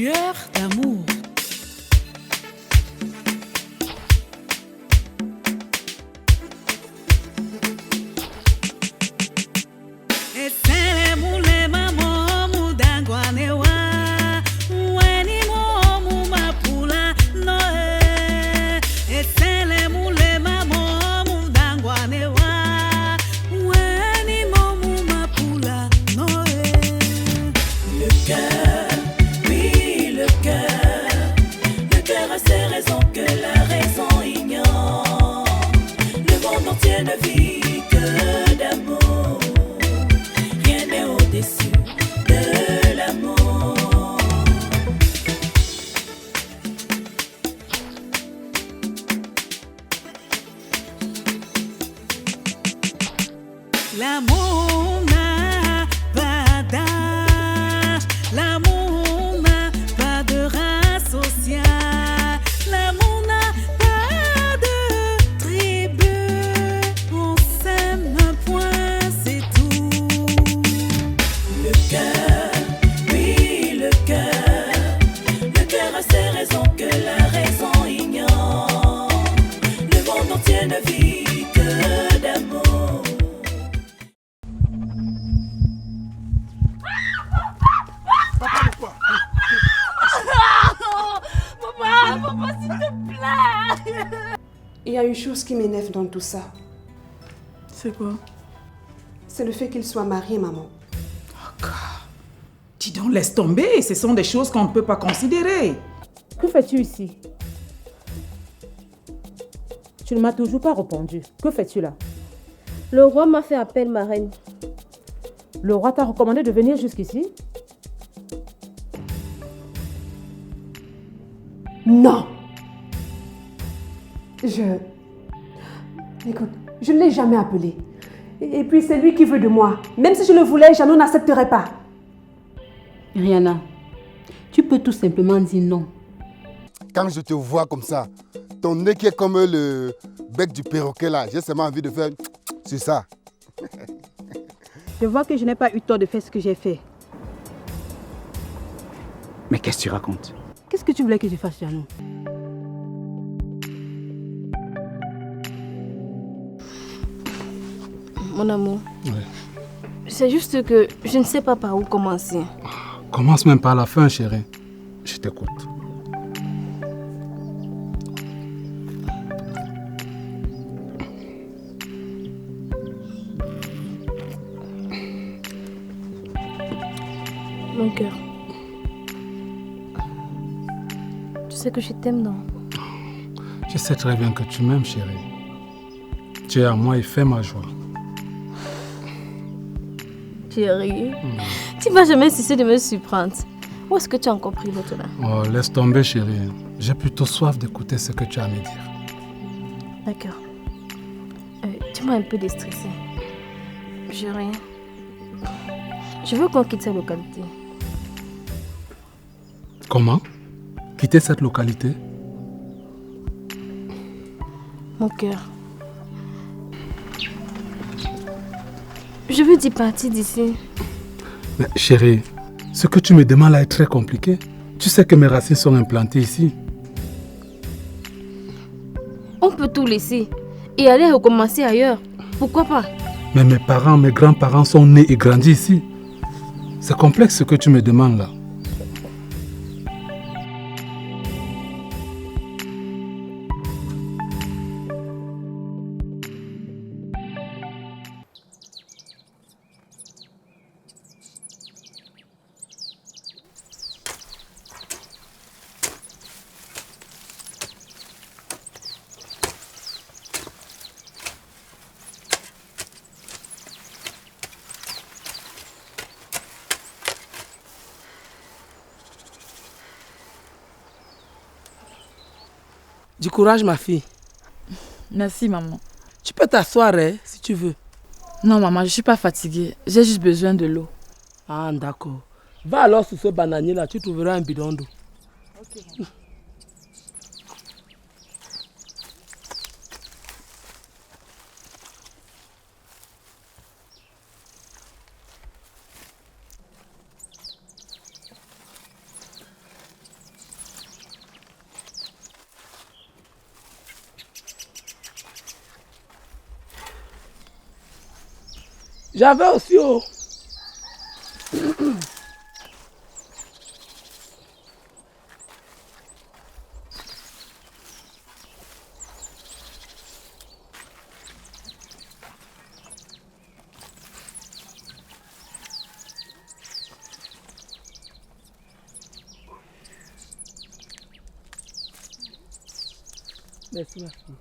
lueur d'amour. L'amour n'a pas d'âge, l'amour n'a pas de race sociale, l'amour n'a pas de tribu, on s'aime un point, c'est tout. Le cœur, oui le cœur a ses raisons que la raison ignore, le monde entier ne vit que d'amour. Papa, s'il te plaît. Il y a une chose qui m'énerve dans tout ça. C'est quoi? C'est le fait qu'il soit marié, maman. Oh, dis donc, laisse tomber. Ce sont des choses qu'on ne peut pas considérer. Que fais-tu ici? Tu ne m'as toujours pas répondu. Que fais-tu là? Le roi m'a fait appel, ma reine. Le roi t'a recommandé de venir jusqu'ici? Non. Écoute, je ne l'ai jamais appelé. Et puis c'est lui qui veut de moi. Même si je le voulais, Jeannot n'accepterait pas. Rihanna, tu peux tout simplement dire non. Quand je te vois comme ça, ton nez qui est comme le bec du perroquet là, j'ai seulement envie de faire... C'est ça. Je vois que je n'ai pas eu tort de faire ce que j'ai fait. Mais qu'est-ce que tu racontes? Qu'est-ce que tu voulais que je fasse, Jeannot? Mon amour, Ouais. c'est juste que je ne sais pas par où commencer. Commence même par la fin, chérie. Je t'écoute. Mon cœur. Tu sais que je t'aime, non? Je sais très bien que tu m'aimes, chérie. Tu es à moi et fais ma joie. Chérie, tu ne vas jamais cesser de me surprendre. Où est-ce que tu as encore pris l'autre là? Oh, laisse tomber, chérie. J'ai plutôt soif d'écouter ce que tu as à me dire. D'accord. Tu m'as un peu déstressée. Chérie, je veux qu'on quitte cette localité. Comment? Quitter cette localité? Mon cœur. Je veux dire partir d'ici. Mais chérie, ce que tu me demandes là est très compliqué. Tu sais que mes racines sont implantées ici. On peut tout laisser et aller recommencer ailleurs. Pourquoi pas? Mais mes parents, mes grands-parents sont nés et grandis ici. C'est complexe ce que tu me demandes là. Du courage, ma fille. Merci, maman. Tu peux t'asseoir, hein, si tu veux. Non, maman, je ne suis pas fatiguée. J'ai juste besoin de l'eau. Ah, d'accord. Va alors sous ce bananier là, tu trouveras un bidon d'eau. Ok. J'avais aussi, oh. Merci, ma fille.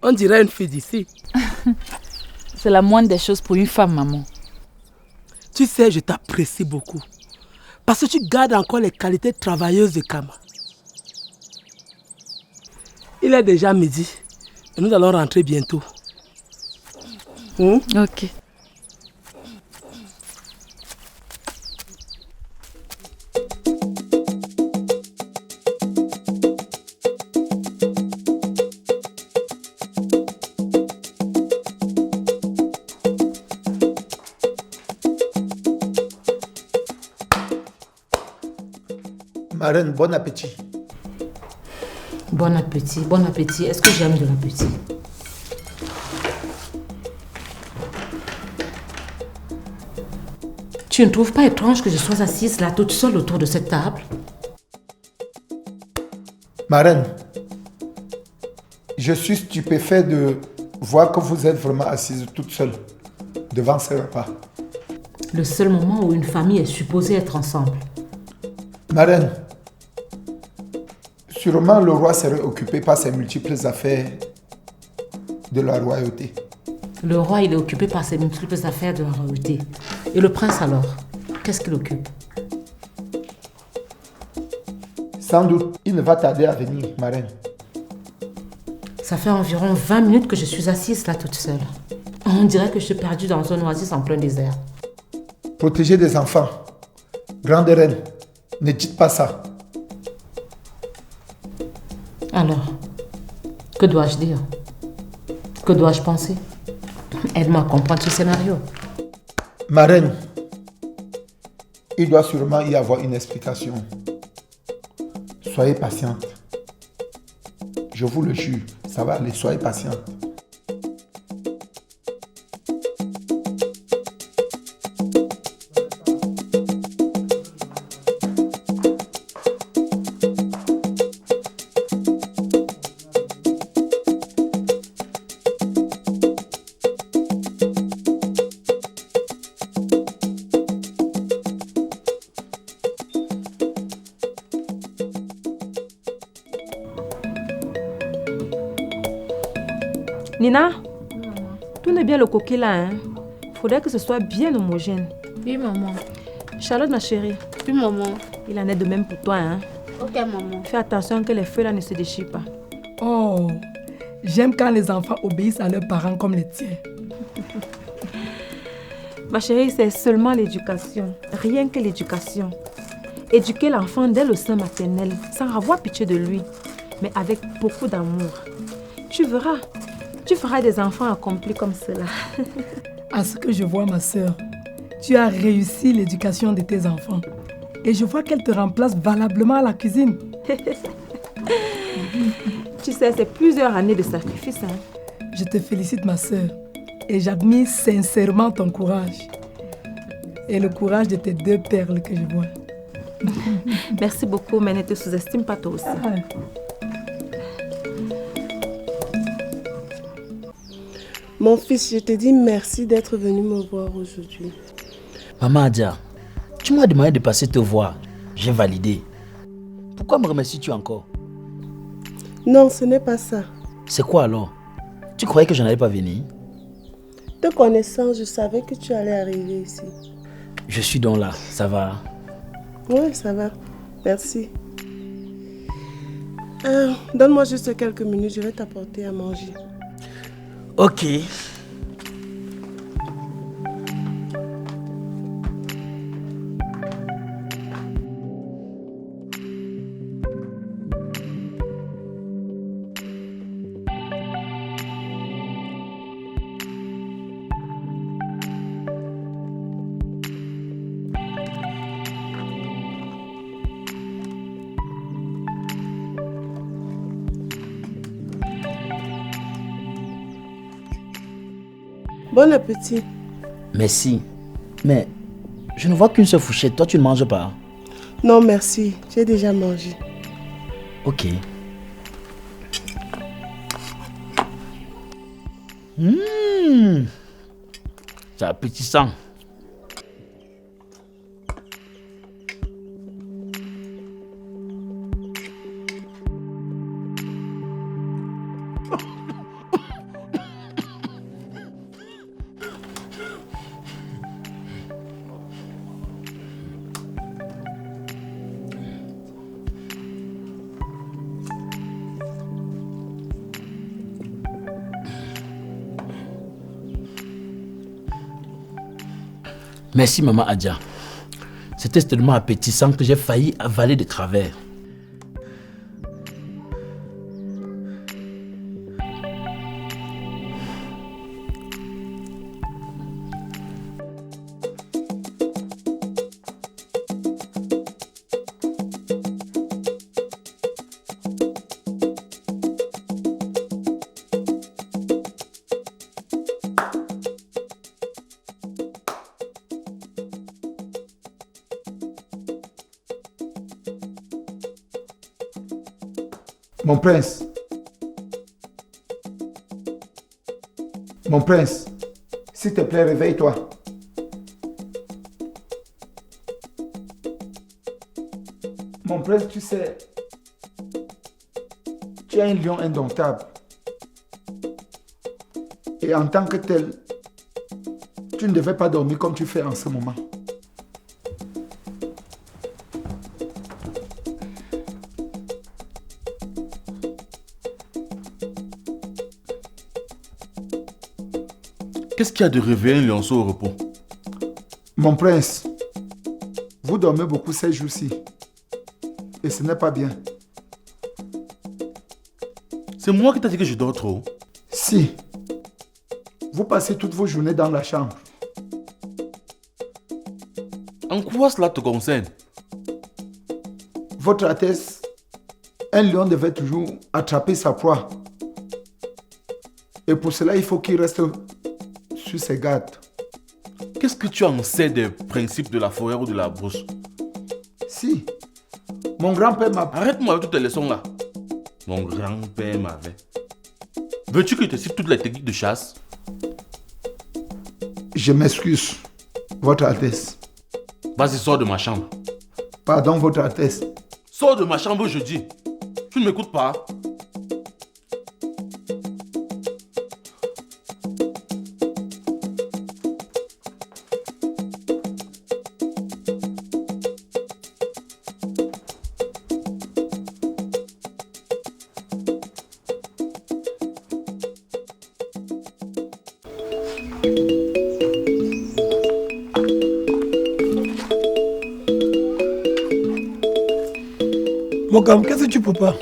On dirait une fille d'ici. C'est la moindre des choses pour une femme, maman. Tu sais, je t'apprécie beaucoup. Parce que tu gardes encore les qualités travailleuses de Kama. Il est déjà midi. Et nous allons rentrer bientôt. Ok. Marraine, bon appétit. Bon appétit, bon appétit. Est-ce que j'aime de l'appétit? Tu ne trouves pas étrange que je sois assise là toute seule autour de cette table? Marraine, je suis stupéfait de voir que vous êtes vraiment assise toute seule devant ce repas. Le seul moment où une famille est supposée être ensemble. Marraine, sûrement le roi serait occupé par ses multiples affaires de la royauté. Le roi, il est occupé par ses multiples affaires de la royauté. Et le prince alors, qu'est-ce qu'il occupe? Sans doute, il ne va tarder à venir, Marraine. Ça fait environ 20 minutes que je suis assise là toute seule. On dirait que je suis perdue dans un oasis en plein désert. Protéger des enfants. Grande reine, ne dites pas ça. Alors, que dois-je dire? Que dois-je penser? Aide-moi à comprendre ce scénario. Marraine, il doit sûrement y avoir une explication. Soyez patiente. Je vous le jure, ça va aller, soyez patiente. Nina, tout n'est bien le coquille là, hein? Faudrait que ce soit bien homogène. Oui, maman. Charlotte, ma chérie. Oui, maman. Il en est de même pour toi, hein? Ok, maman. Fais attention que les feuilles là ne se déchirent pas. Oh, j'aime quand les enfants obéissent à leurs parents comme les tiens. Ma chérie, c'est seulement l'éducation. Rien que l'éducation. Éduquer l'enfant dès le sein maternel, sans avoir pitié de lui, mais avec beaucoup d'amour. Tu verras, tu feras des enfants accomplis comme cela. À ce que je vois, ma sœur, tu as réussi l'éducation de tes enfants. Et je vois qu'elle te remplace valablement à la cuisine. Tu sais, c'est plusieurs années de sacrifice. Hein? Je te félicite, ma sœur. Et j'admire sincèrement ton courage. Et le courage de tes deux perles que je vois. Merci beaucoup, mais ne te sous-estime pas toi aussi. Mon fils, je te dis merci d'être venu me voir aujourd'hui. Maman Adia, tu m'as demandé de passer te voir. J'ai validé. Pourquoi me remercies-tu encore? Non, ce n'est pas ça. C'est quoi alors? Tu croyais que je n'allais pas venir? Te connaissant, je savais que tu allais arriver ici. Je suis donc là, ça va? Oui, ça va. Merci. Donne-moi juste quelques minutes, je vais t'apporter à manger. Ok. Bon appétit. Merci. Mais je ne vois qu'une seule fourchette. Toi, tu ne manges pas? Non, merci. J'ai déjà mangé. Ok. C'est appétissant. Merci maman Adja. C'était tellement appétissant que j'ai failli avaler de travers. Mon prince. Mon prince, s'il te plaît, réveille-toi. Mon prince, tu sais, tu es un lion indomptable. Et en tant que tel, tu ne devais pas dormir comme tu fais en ce moment. Qu'est-ce qu'il y a de réveiller un lionceau au repos? Mon prince, vous dormez beaucoup ces jours-ci. Et ce n'est pas bien. C'est moi qui t'ai dit que je dors trop. Si. Vous passez toutes vos journées dans la chambre. En quoi cela te concerne? Votre Altesse, un lion devait toujours attraper sa proie. Et pour cela, il faut qu'il reste sur ses gardes. Qu'est-ce que tu en sais des principes de la forêt ou de la brousse? Si. Mon grand-père m'a... Arrête-moi avec toutes tes leçons là. Mon grand-père m'avait. Veux-tu que je te cite toutes les techniques de chasse? Je m'excuse, Votre Altesse. Vas-y, sors de ma chambre. Pardon, Votre Altesse. Sors de ma chambre, je dis. Tu ne m'écoutes pas? Mogam, qu'est-ce que tu peux pas?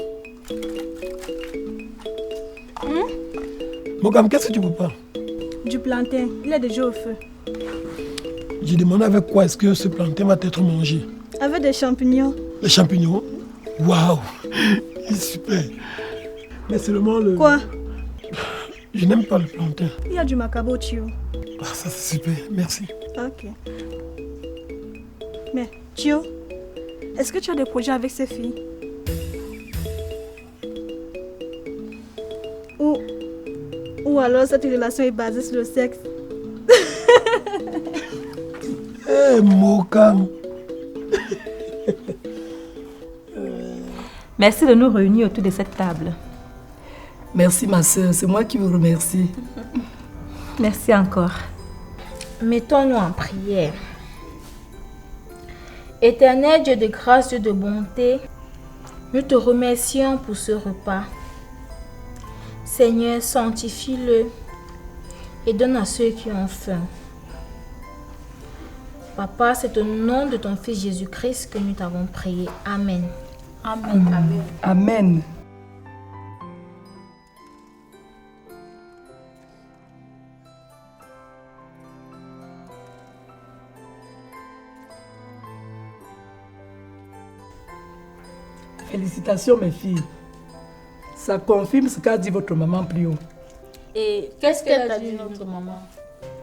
Mogam, qu'est-ce que tu peux pas? Du plantain, il est déjà au feu. J'ai demandé avec quoi est-ce que ce plantain va être mangé. Avec des champignons. Les champignons? Waouh! Super! Mais seulement le... Quoi? Je n'aime pas le plantain. Il y a du macabo, Tio. Ah, ça c'est super, merci. Ok. Mais, Tio, est-ce que tu as des projets avec ces filles? Ou alors cette relation est basée sur le sexe? Eh, Mogam! Merci de nous réunir autour de cette table. Merci ma soeur, c'est moi qui vous remercie. Merci encore. Mettons-nous en prière. Éternel Dieu de grâce, Dieu de bonté, nous te remercions pour ce repas. Seigneur, sanctifie-le et donne à ceux qui ont faim. Papa, c'est au nom de ton Fils Jésus-Christ que nous t'avons prié. Amen. Amen. Amen. Amen. Félicitations mes filles. Ça confirme ce qu'a dit votre maman plus haut. Et qu'est-ce qu'elle a dit notre maman?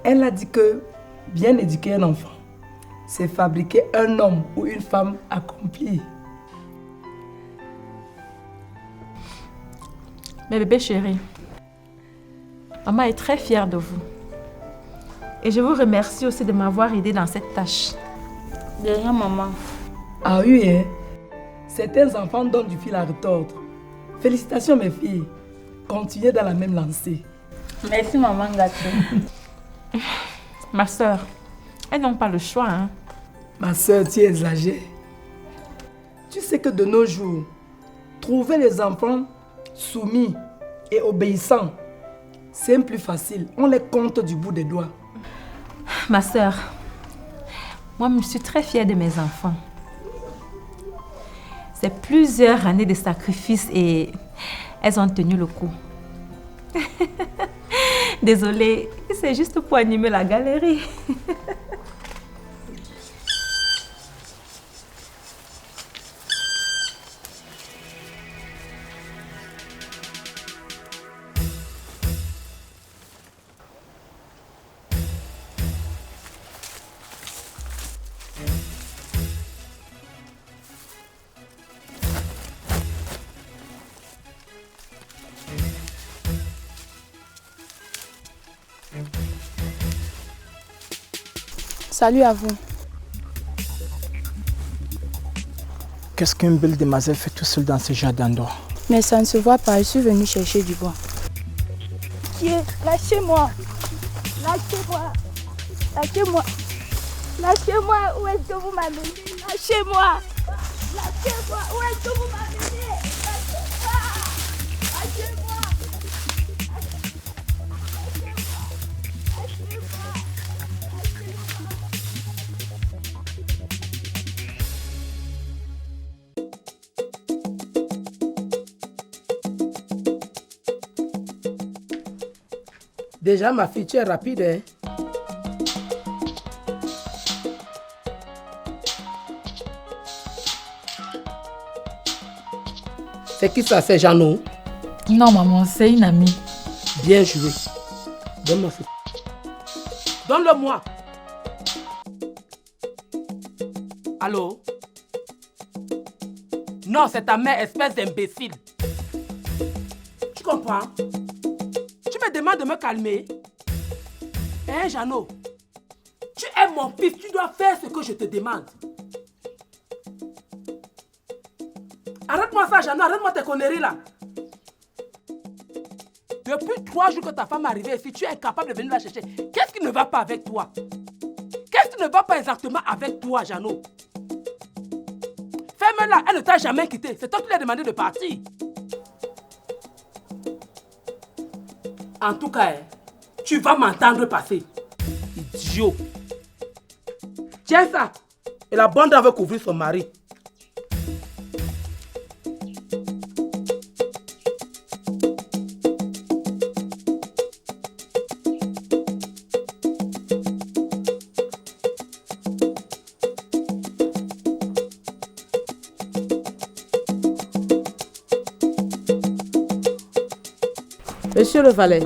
Elle a dit que bien éduquer un enfant, c'est fabriquer un homme ou une femme accomplie. Mes bébés chéris, maman est très fière de vous. Et je vous remercie aussi de m'avoir aidé dans cette tâche. De rien, maman. Ah oui, hein? Certains enfants donnent du fil à retordre. Félicitations mes filles. Continuez dans la même lancée. Merci maman gâteau. Ma soeur, elles n'ont pas le choix. Hein? Ma soeur, tu exagères. Tu sais que de nos jours, trouver les enfants soumis et obéissants, c'est plus facile. On les compte du bout des doigts. Ma soeur, moi je suis très fière de mes enfants. C'est plusieurs années de sacrifices et elles ont tenu le coup. Désolée, c'est juste pour animer la galerie. Salut à vous. Qu'est-ce qu'une belle demoiselle fait tout seule dans ce jardin d'or? Mais ça ne se voit pas, je suis venue chercher du bois. Qui est? Lâchez-moi. Lâchez-moi. Lâchez-moi. Lâchez-moi. Où est-ce que vous m'amenez? Lâchez-moi. Lâchez-moi. Où est-ce que vous m'amenez? Lâchez-moi. Lâchez-moi. Déjà, ma fille, tu es rapide, hein? C'est qui ça? C'est Jeannot? Non, maman, c'est une amie. Bien joué. Donne-moi ça. Donne-le-moi. Allô? Non, c'est ta mère, espèce d'imbécile. Tu comprends? Tu me demandes de me calmer? Hein, Jeannot? Tu es mon fils, tu dois faire ce que je te demande. Arrête-moi ça, Jeannot, arrête-moi tes conneries là. Depuis 3 jours que ta femme est arrivée ici, tu es incapable de venir la chercher. Qu'est-ce qui ne va pas avec toi? Qu'est-ce qui ne va pas exactement avec toi, Jeannot? Ferme-la, elle ne t'a jamais quitté. C'est toi qui lui as demandé de partir. En tout cas, tu vas m'entendre passer. Idiot. Tiens ça. Et la bande veut couvrir son mari. Monsieur le valet.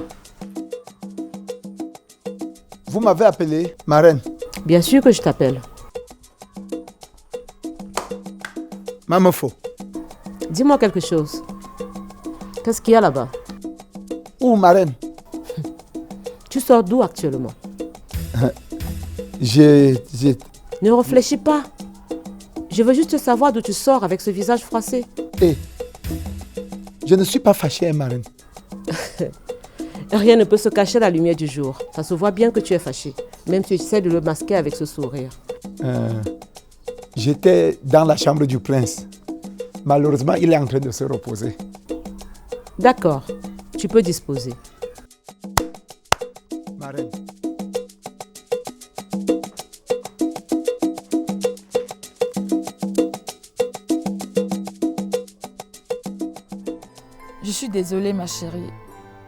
Vous m'avez appelé, ma reine? Bien sûr que je t'appelle. Mamofo. Dis-moi quelque chose. Qu'est-ce qu'il y a là-bas? Où, ma reine? Tu sors d'où actuellement? Ne réfléchis pas. Je veux juste savoir d'où tu sors avec ce visage froissé. Je ne suis pas fâché, ma reine. Rien ne peut se cacher à la lumière du jour. Ça se voit bien que tu es fâché, même si tu essaies de le masquer avec ce sourire. J'étais dans la chambre du prince. Malheureusement, il est en train de se reposer. D'accord, tu peux disposer. Marraine. Je suis désolée, ma chérie.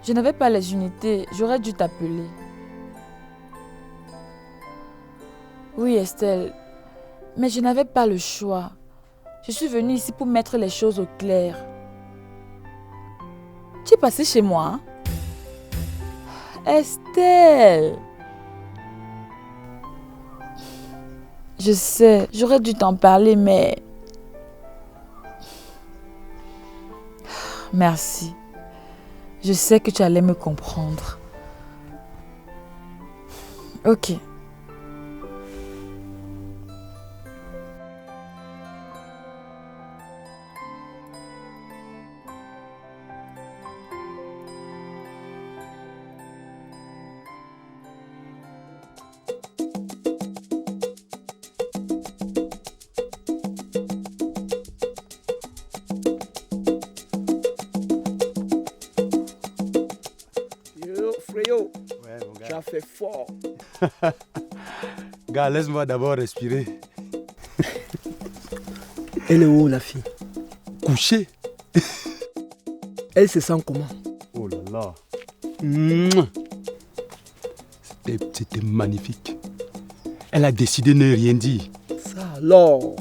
Je n'avais pas les unités. J'aurais dû t'appeler. Oui, Estelle. Mais je n'avais pas le choix. Je suis venue ici pour mettre les choses au clair. Tu es passée chez moi, hein? Estelle! Je sais, j'aurais dû t'en parler, mais... Merci. Je sais que tu allais me comprendre. Ok. Tu as fait fort. Gars, laisse-moi d'abord respirer. Elle est où, la fille? Couchée. Elle se sent comment? Oh là là. C'était magnifique. Elle a décidé de ne rien dire. Ça alors.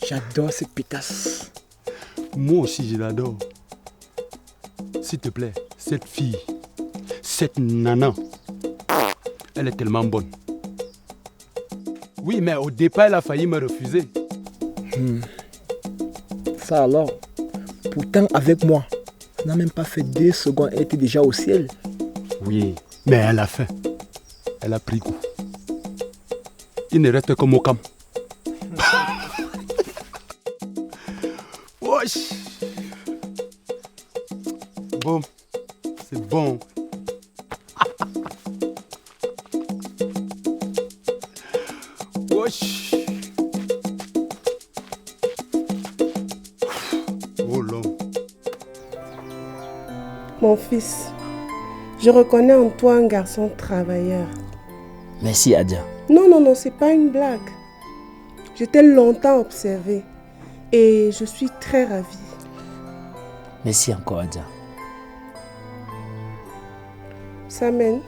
J'adore cette pétasse. Moi aussi, je l'adore. S'il te plaît, cette fille, cette nana, elle est tellement bonne. Oui, mais au départ, elle a failli me refuser. Ça alors. Pourtant, avec moi, ça n'a même pas fait 2 secondes, elle était déjà au ciel. Oui, mais elle a fait. Elle a pris goût. Il ne reste que Mokam. Wesh. Bon, c'est bon. Wesh. Oh l'homme. Mon fils, je reconnais en toi un garçon travailleur. Merci, Adia. Non, c'est pas une blague. Je t'ai longtemps observé et je suis très ravie. Merci encore, Adia. Samen,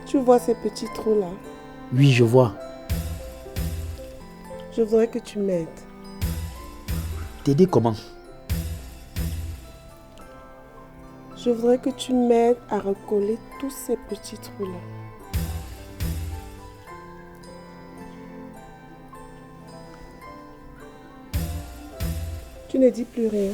tu vois ces petits trous-là? Oui, je vois. Je voudrais que tu m'aides. T'aider comment? Je voudrais que tu m'aides à recoller tous ces petits trous-là. Tu ne dis plus rien.